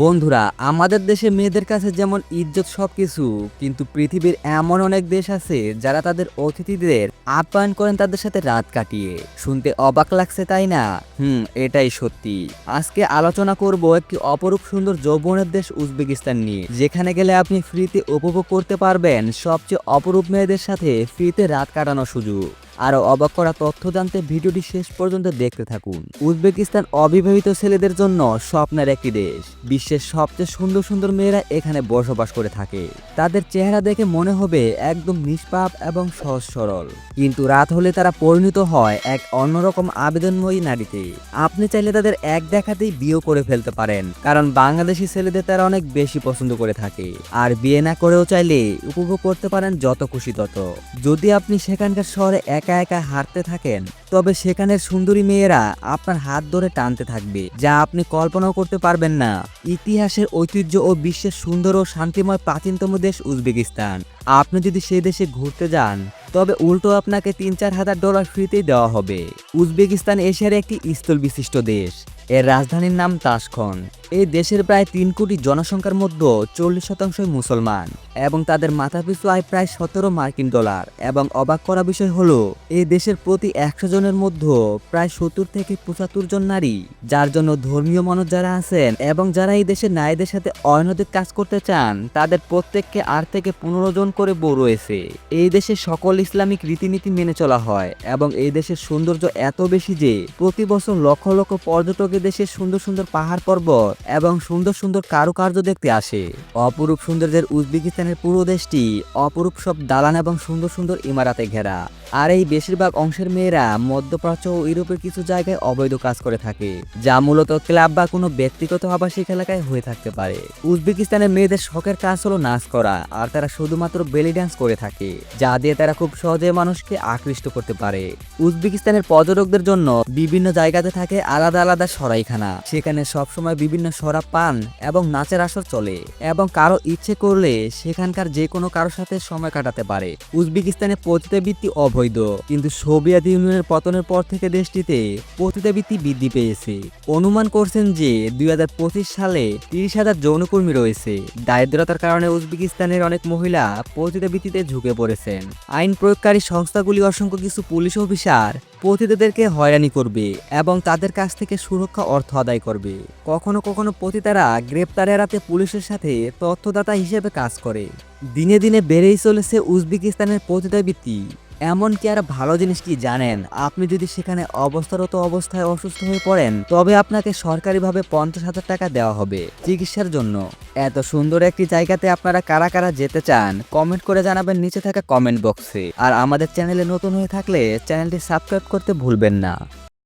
বন্ধুরা, আমাদের দেশে মেয়েদের কাছে যেমন ইজ্জত সবকিছু, কিন্তু পৃথিবীর এমন অনেক দেশ আছে যারা তাদের অতিথিদের আপ্যায়ন করেন তাদের সাথে রাত কাটিয়ে। শুনতে অবাক লাগছে তাই না? এটাই সত্যি। আজকে আলোচনা করব একটি অপরূপ সুন্দর যৌবনের দেশ উজবেকিস্তান নিয়ে, যেখানে গেলে আপনি ফ্রিতে উপভোগ করতে পারবেন সবচেয়ে অপরূপ মেয়েদের সাথে ফ্রিতে রাত কাটানোর সুযোগ। আরও অবাক করা তথ্য জানতে ভিডিওটি শেষ পর্যন্ত দেখতে থাকুন। উজবেকিস্তান অবিবাহিত ছেলেদের জন্য স্বপ্নের একটি দেশ। বিশ্বের সবচেয়ে সুন্দর সুন্দর মেয়েরা এখানে বসবাস করে থাকে। তাদের চেহারা দেখে মনে হবে একদম নিষ্পাপ এবং সহজ সরল, কিন্তু রাত হলে তারা পরিণত হয় এক অন্যরকম আবেদনময়ী নারীতে। আপনি চাইলে তাদের এক দেখাতেই বিয়ে করে ফেলতে পারেন, কারণ বাংলাদেশি ছেলেদের তারা অনেক বেশি পছন্দ করে থাকে। আর বিয়ে না করেও চাইলে উপভোগ করতে পারেন যত খুশি তত। যদি আপনি সেখানকার শহরে একা একা হাঁটতে থাকেন, তবে সেখানের সুন্দরী মেয়েরা আপনার হাত ধরে টানতে থাকবে, যা আপনি কল্পনাও করতে পারবেন না। ইতিহাসের ঐতিহ্য ও বিশ্বের সুন্দর ও শান্তিময় প্রাচীনতম দেশ উজবেকিস্তান। আপনি যদি সেই দেশে ঘুরতে যান, তবে উল্টো আপনাকে $3-4 হাজার ফ্রিতেই দেওয়া হবে। উজবেকিস্তান এশিয়ার একটি স্থল বিশিষ্ট দেশ। এর রাজধানীর নাম তাশখন্দ। এই দেশের প্রায় 3 কোটি জনসংখ্যার মধ্যে 40% মুসলমান এবং তাদের মাথাপিছু আয় প্রায় $17 এবং অবাক করা বিষয় হলো, এই দেশের প্রতি 100 জনের মধ্যে প্রায় 70 থেকে 75 জন নারী, যার জন্য ধর্মীয় মানুষ যারা আছেন এবং যারা এই দেশের নারীদের সাথে অনৈতিক কাজ করতে চান, তাদের প্রত্যেককে 8 থেকে 15 জন করে বউ রয়েছে। এই দেশে সকল ইসলামিক রীতিনীতি মেনে চলা হয় এবং এই দেশের সৌন্দর্য এত বেশি যে প্রতি বছর লক্ষ লক্ষ পর্যটক দেশের সুন্দর সুন্দর পাহাড় পর্বত এবং সুন্দর সুন্দর কারুকার্য দেখতে আসে। অপরূপ সৌন্দর্যের উজবেকিস্তানের পুরো দেশটি অপরূপ সব দালান এবং সুন্দর সুন্দর ইমারতে ঘেরা। আর এই বেশিরভাগ অংশের মেয়েরা মধ্যপ্রাচ্য ও ইউরোপের কিছু জায়গায় অবৈধ কাজ করে থাকে, যা মূলত ক্লাব বা কোনো ব্যক্তিগত আবাসিক এলাকায় হয়ে থাকতে পারে। উজবেকিস্তানের মেয়েদের শখের কাজ হলো নাচ করা, আর তারা শুধুমাত্র বেলি ডান্স করে থাকে, যা দিয়ে তারা খুব সহজে মানুষকে আকৃষ্ট করতে পারে। উজবেকিস্তানের পর্যটকদের জন্য বিভিন্ন জায়গাতে থাকে আলাদা আলাদা সরাইখানা। সেখানে সবসময় বিভিন্ন শরাব পান এবং নাচের আসর চলে, এবং কারো ইচ্ছে করলে সেখানকার যে কোনো কারোর সাথে সময় কাটাতে পারে। উজবেকিস্তানে পতিতাবৃত্তি অবৈধ, কিন্তু সোভিয়েত ইউনিয়নের পতনের পর থেকে দেশটিতে পতিতাবৃত্তি বৃদ্ধি পেয়েছে। অনুমান করছেন যে 2025 সালে 30,000 যৌনকর্মী রয়েছে। দারিদ্রতার কারণে উজবেকিস্তানের অনেক মহিলা পতিতাবৃত্তিতে ঝুঁকে পড়েছেন। আইন প্রয়োগকারী সংস্থাগুলি অসংখ্য কিছু পুলিশ অফিসার পতিতাদেরকে হয়রানি করবে এবং তাদের কাছ থেকে সুরক্ষা অর্থ আদায় করবে। কখনো কখনো পতিতারা গ্রেপ্তার এড়াতে পুলিশের সাথে তথ্যদাতা হিসেবে কাজ করে। দিনে দিনে বেড়েই চলেছে উজবেকিস্তানের পতিতাবৃত্তি। এমনকি আর ভালো জিনিস কি জানেন, আপনি যদি সেখানে অবস্থারত অবস্থায় অসুস্থ হয়ে পড়েন, তবে আপনাকে সরকারিভাবে $50,000 দেওয়া হবে চিকিৎসার জন্য। এত সুন্দর একটি জায়গাতে আপনারা কারা কারা যেতে চান, কমেন্ট করে জানাবেন নিচে থাকা কমেন্ট বক্সে। আর আমাদের চ্যানেলে নতুন হয়ে থাকলে চ্যানেলটি সাবস্ক্রাইব করতে ভুলবেন না।